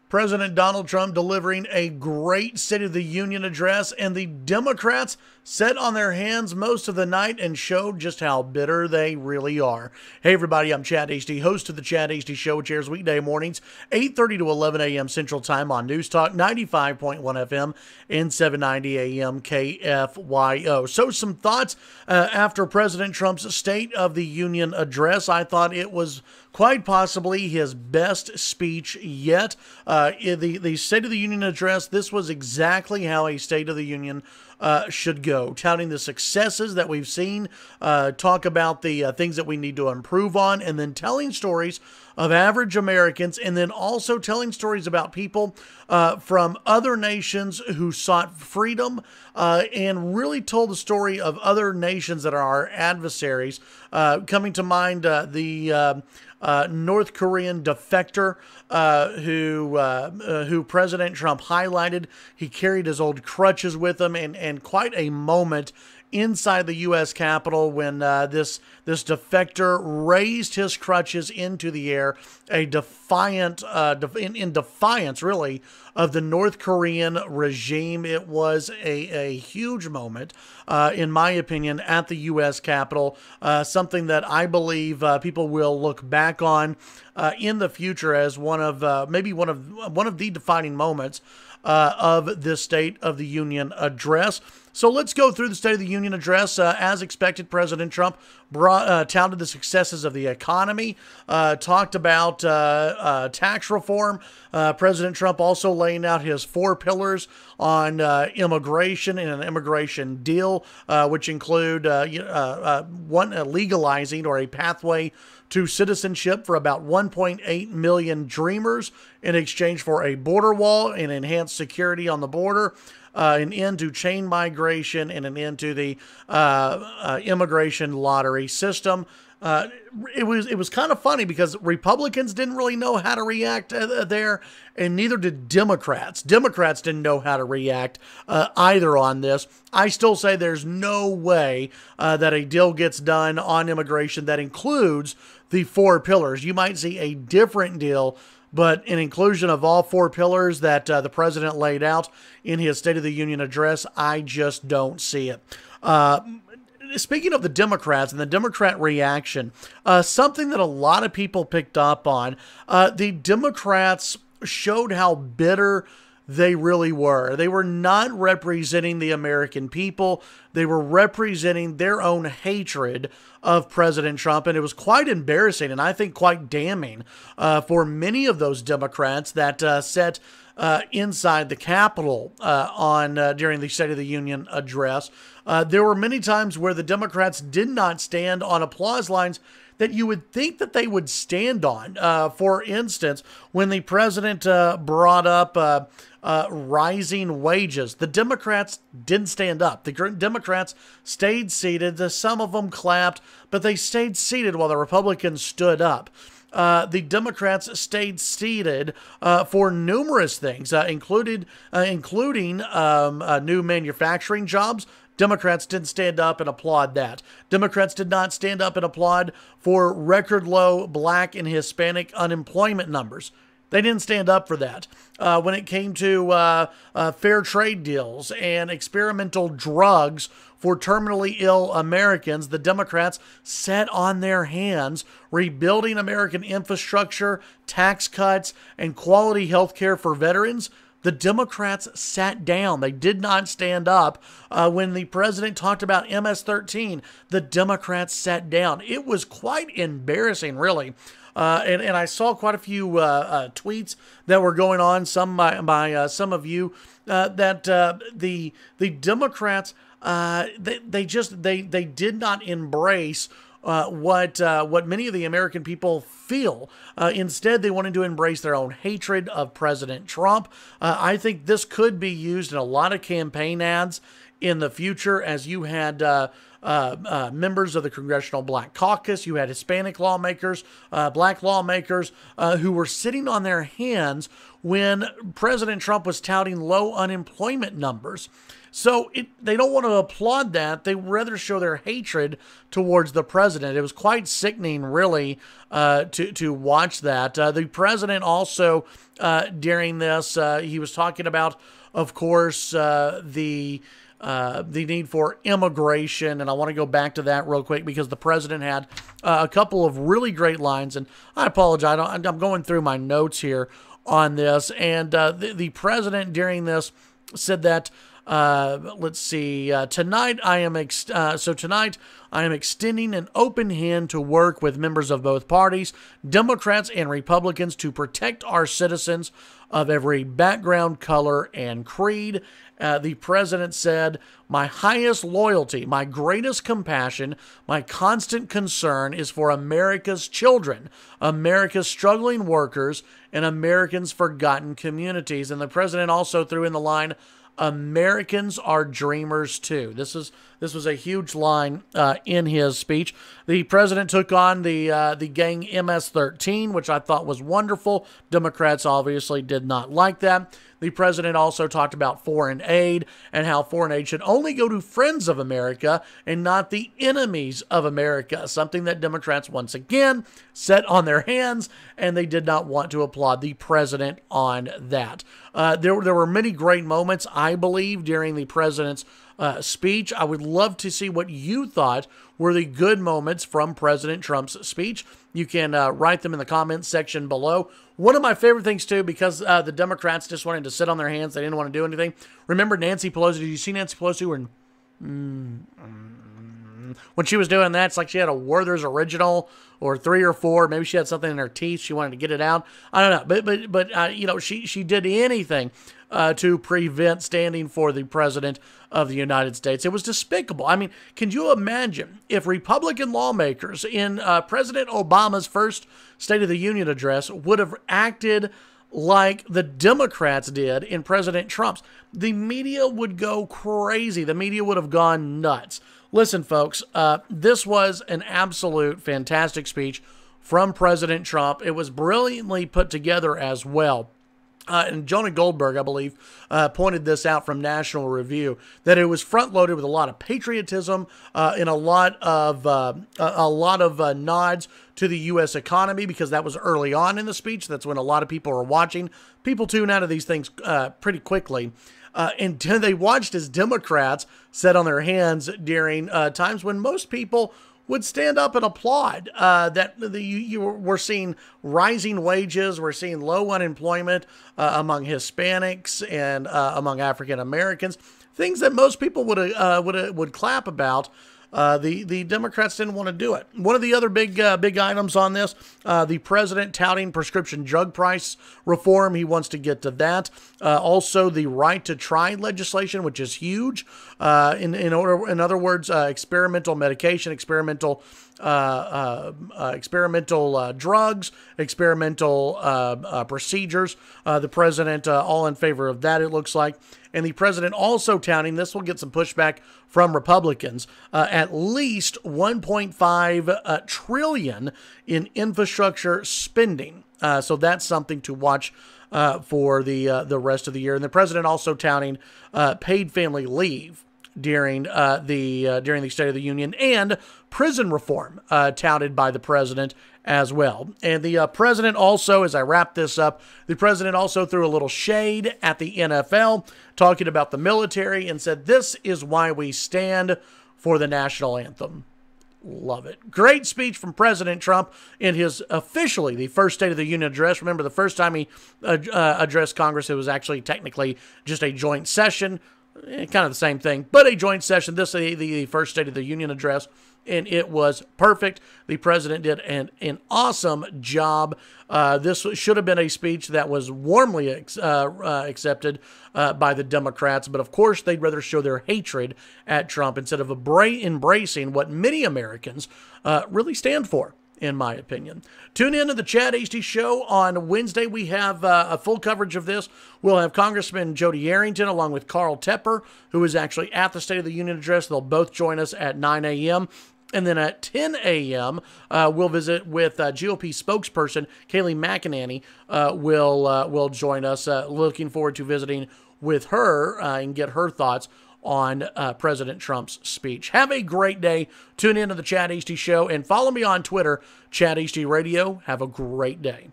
President Donald Trump delivering a great State of the Union address, and the Democrats sat on their hands most of the night and showed just how bitter they really are. Hey everybody, I'm Chad Hasty, host of the Chad Hasty Show, which airs weekday mornings, 8:30 to 11 a.m. Central Time on News Talk 95.1 FM and 790 a.m. KFYO. So some thoughts after President Trump's State of the Union address. I thought it was quite possibly his best speech yet. The State of the Union address, this was exactly how a State of the Union should go, touting the successes that we've seen, talk about the things that we need to improve on, and then telling stories of average Americans, and then also telling stories about people from other nations who sought freedom, and really told the story of other nations that are our adversaries. Coming to mind, the North Korean defector who President Trump highlighted. He carried his old crutches with him, and quite a moment inside the U.S. Capitol when this defector raised his crutches into the air, a defiant, in defiance, really, of the North Korean regime. It was a huge moment, in my opinion, at the U.S. Capitol, something that I believe people will look back on in the future as one of maybe one of the defining moments of this State of the Union address. So let's go through the State of the Union address. As expected, President Trump touted the successes of the economy, talked about tax reform. President Trump also laying out his 4 pillars on immigration and an immigration deal, which include legalizing or a pathway to citizenship for about 1.8 million dreamers in exchange for a border wall and enhanced security on the border, an end to chain migration, and an end to the immigration lottery system. It was kind of funny because Republicans didn't really know how to react there, and neither did Democrats. Democrats didn't know how to react either on this. I still say there's no way that a deal gets done on immigration that includes the 4 pillars. You might see a different deal, but an inclusion of all 4 pillars that the president laid out in his State of the Union address, I just don't see it. Speaking of the Democrats and the Democrat reaction, something that a lot of people picked up on, the Democrats showed how bitter they really were. They were not representing the American people. They were representing their own hatred of President Trump, and it was quite embarrassing and I think quite damning for many of those Democrats that sat inside the Capitol during the State of the Union address. There were many times where the Democrats did not stand on applause lines that you would think that they would stand on. For instance, when the president brought up rising wages, the Democrats didn't stand up. The Democrats stayed seated. Some of them clapped, but they stayed seated while the Republicans stood up. The Democrats stayed seated for numerous things, including new manufacturing jobs. Democrats didn't stand up and applaud that. Democrats did not stand up and applaud for record low Black and Hispanic unemployment numbers. They didn't stand up for that. When it came to fair trade deals and experimental drugs for terminally ill Americans, the Democrats sat on their hands, rebuilding American infrastructure, tax cuts, and quality health care for veterans. The Democrats sat down. They did not stand up. When the president talked about MS-13, the Democrats sat down. It was quite embarrassing, really. And I saw quite a few tweets that were going on, some by some of you, that the Democrats they did not embrace what many of the American people feel. Instead, they wanted to embrace their own hatred of President Trump. I think this could be used in a lot of campaign ads in the future, as you had members of the Congressional Black Caucus, you had Hispanic lawmakers, black lawmakers who were sitting on their hands when President Trump was touting low unemployment numbers. So they don't want to applaud that. They rather show their hatred towards the president. It was quite sickening, really, to watch that. The president also, during this, he was talking about, of course, the need for immigration, and I want to go back to that real quick because the president had a couple of really great lines, and I apologize, I'm going through my notes here on this, and the president during this said that, let's see, tonight I am extending an open hand to work with members of both parties, Democrats and Republicans, to protect our citizens of every background, color, and creed. The president said, "My highest loyalty, my greatest compassion, my constant concern is for America's children, America's struggling workers, and Americans' forgotten communities." And the president also threw in the line, "Americans are dreamers too." This was a huge line in his speech. The president took on the gang MS-13, which I thought was wonderful. Democrats obviously did not like that. The president also talked about foreign aid and how foreign aid should only go to friends of America and not the enemies of America, something that Democrats once again set on their hands, and they did not want to applaud the president on that. There were many great moments, I believe, during the president's speech. I would love to see what you thought were the good moments from President Trump's speech. You can write them in the comments section below. One of my favorite things, too, because the Democrats just wanted to sit on their hands. They didn't want to do anything. Remember Nancy Pelosi? Did you see Nancy Pelosi when she was doing that? It's like she had a Werther's Original or 3 or 4. Maybe she had something in her teeth. She wanted to get it out. I don't know. But you know, she did anything to prevent standing for the president of the United States. It was despicable. I mean, can you imagine if Republican lawmakers in President Obama's first State of the Union address would have acted like the Democrats did in President Trump's? The media would go crazy. The media would have gone nuts. Listen, folks, this was an absolute fantastic speech from President Trump. It was brilliantly put together as well. And Jonah Goldberg, I believe, pointed this out from National Review, that it was front-loaded with a lot of patriotism and a lot of nods to the U.S. economy, because that was early on in the speech. That's when a lot of people are watching. People tune out of these things pretty quickly. And they watched as Democrats sat on their hands during times when most people would stand up and applaud. We're seeing rising wages, we're seeing low unemployment among Hispanics and among African Americans, things that most people would clap about. The Democrats didn't want to do it. One of the other big items on this, the president touting prescription drug price reform. He wants to get to that. Also, the right to try legislation, which is huge. In other words, experimental medication, experimental drugs, experimental procedures. The president all in favor of that, it looks like. And the president also touting, this will get some pushback from Republicans, at least $1.5 trillion in infrastructure spending. So that's something to watch for the rest of the year. And the president also touting paid family leave during the State of the Union, and prison reform touted by the president as well. And the president also, as I wrap this up, the president also threw a little shade at the NFL, talking about the military, and said, "This is why we stand for the national anthem." Love it. Great speech from President Trump in his officially the first State of the Union address. Remember, the first time he addressed Congress, it was actually technically just a joint session. Kind of the same thing, but a joint session. This is the first State of the Union address, and it was perfect. The president did an awesome job. This should have been a speech that was warmly accepted by the Democrats, but of course they'd rather show their hatred at Trump instead of embracing what many Americans really stand for. in my opinion. Tune in to the Chad Hasty Show on Wednesday. We have a full coverage of this. We'll have Congressman Jody Arrington along with Carl Tepper, who is actually at the State of the Union address. They'll both join us at 9 a.m. And then at 10 a.m., we'll visit with GOP spokesperson Kayleigh McEnany will join us. Looking forward to visiting with her and get her thoughts on President Trump's speech. Have a great day. Tune in to the Chad Hasty Show and follow me on Twitter, Chad Hasty Radio. Have a great day.